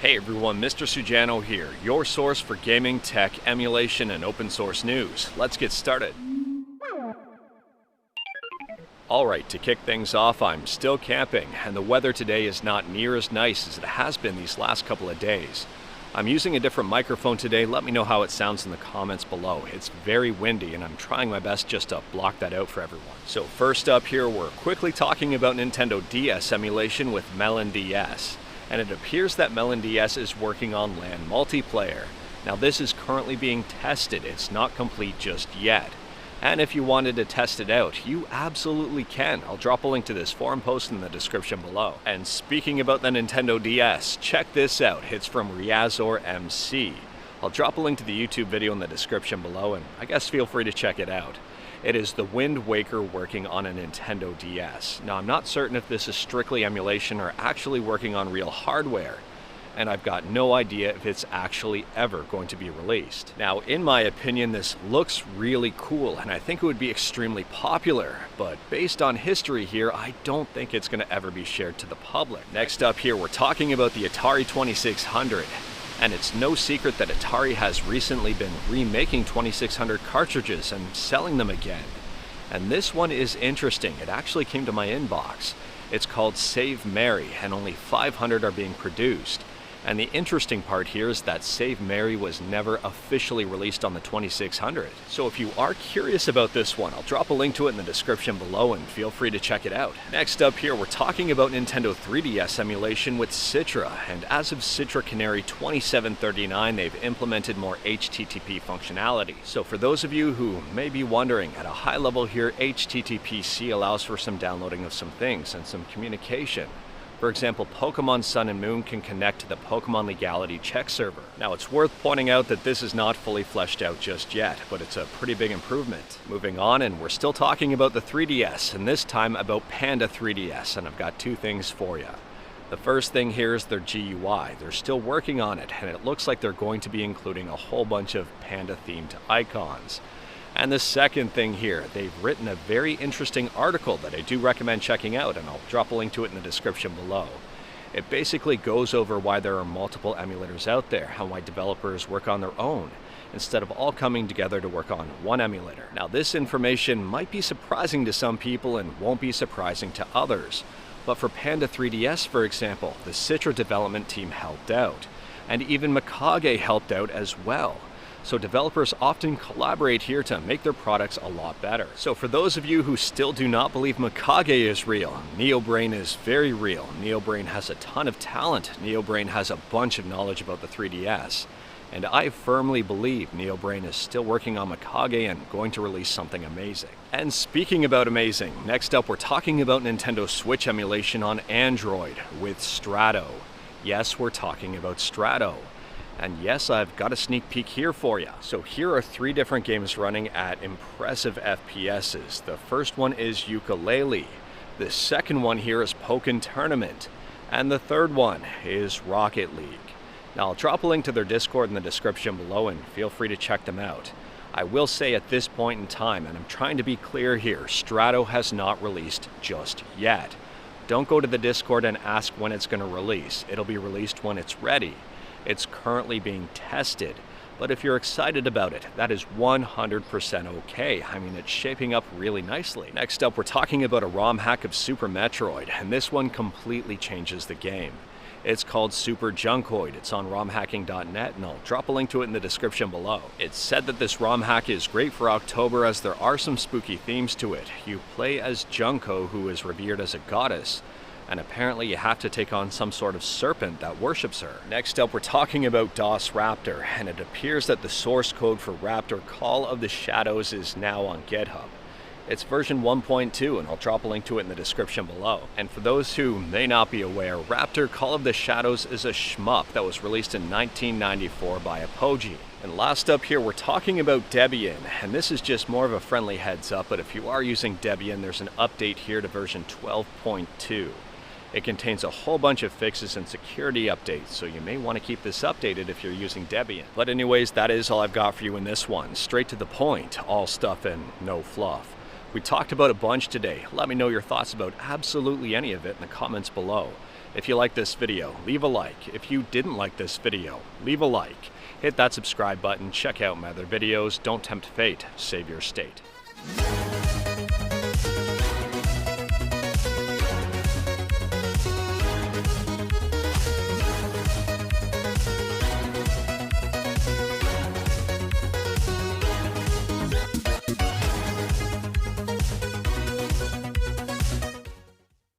Hey everyone, Mr. Sujano here, your source for gaming, tech, emulation, and open source news. Let's get started. Alright, to kick things off, I'm still camping, and the weather today is not near as nice as it has been these last couple of days. I'm using a different microphone today. Let me know how it sounds in the comments below. It's very windy, and I'm trying my best just to block that out for everyone. So first up here, we're quickly talking about Nintendo DS emulation with MelonDS. And it appears that MelonDS is working on LAN multiplayer. Now this is currently being tested, it's not complete just yet. And if you wanted to test it out, you absolutely can. I'll drop a link to this forum post in the description below. And speaking about the Nintendo DS, check this out, it's from Raptor MC. I'll drop a link to the YouTube video in the description below, and I guess feel free to check it out. It is the Wind Waker working on a Nintendo DS. Now I'm not certain if this is strictly emulation or actually working on real hardware, and I've got no idea if it's actually ever going to be released. Now in my opinion this looks really cool and I think it would be extremely popular, but based on history here I don't think it's going to ever be shared to the public. Next up here we're talking about the Atari 2600. And it's no secret that Atari has recently been remaking 2600 cartridges and selling them again. And this one is interesting. It actually came to my inbox. It's called Save Mary, and only 500 are being produced. And the interesting part here is that Save Mary was never officially released on the 2600. So if you are curious about this one, I'll drop a link to it in the description below and feel free to check it out. Next up here, we're talking about Nintendo 3DS emulation with Citra. And as of Citra Canary 2739, they've implemented more HTTP functionality. So for those of you who may be wondering, at a high level here, HTTP-C allows for some downloading of some things and some communication. For example, Pokemon Sun and Moon can connect to the Pokemon Legality Check server. Now it's worth pointing out that this is not fully fleshed out just yet, but it's a pretty big improvement. Moving on, and we're still talking about the 3DS, and this time about Panda 3DS, and I've got two things for you. The first thing here is their GUI. They're still working on it, and it looks like they're going to be including a whole bunch of Panda-themed icons. And the second thing here, they've written a very interesting article that I do recommend checking out, and I'll drop a link to it in the description below. It basically goes over why there are multiple emulators out there, and why developers work on their own, instead of all coming together to work on one emulator. Now this information might be surprising to some people and won't be surprising to others, but for Panda 3DS, for example, the Citra development team helped out, and even Mikage helped out as well. So developers often collaborate here to make their products a lot better. So for those of you who still do not believe Mikage is real, NeoBrain is very real. NeoBrain has a ton of talent. NeoBrain has a bunch of knowledge about the 3DS. And I firmly believe NeoBrain is still working on Mikage and going to release something amazing. And speaking about amazing, next up we're talking about Nintendo Switch emulation on Android with Strato. Yes, we're talking about Strato. And yes, I've got a sneak peek here for you. So here are 3 different games running at impressive FPSs. The first one is Yooka-Laylee. The second one here is Pokken Tournament. And the third one is Rocket League. Now I'll drop a link to their Discord in the description below and feel free to check them out. I will say at this point in time, and I'm trying to be clear here, Strato has not released just yet. Don't go to the Discord and ask when it's going to release. It'll be released when it's ready. It's currently being tested, but if you're excited about it, that is 100% okay. I mean, it's shaping up really nicely. Next up, we're talking about a ROM hack of Super Metroid, and this one completely changes the game. It's called Super Junkoid. It's on romhacking.net, and I'll drop a link to it in the description below. It's said that this ROM hack is great for October as there are some spooky themes to it. You play as Junko, who is revered as a goddess, and apparently you have to take on some sort of serpent that worships her. Next up, we're talking about DOS Raptor, and it appears that the source code for Raptor Call of the Shadows is now on GitHub. It's version 1.2, and I'll drop a link to it in the description below. And for those who may not be aware, Raptor Call of the Shadows is a shmup that was released in 1994 by Apogee. And last up here, we're talking about Debian, and this is just more of a friendly heads up, but if you are using Debian, there's an update here to version 12.2. It contains a whole bunch of fixes and security updates, so you may want to keep this updated if you're using Debian. But anyways, that is all I've got for you in this one. Straight to the point, all stuff and no fluff. We talked about a bunch today. Let me know your thoughts about absolutely any of it in the comments below. If you like this video, leave a like. If you didn't like this video, leave a like. Hit that subscribe button, check out my other videos. Don't tempt fate, save your state.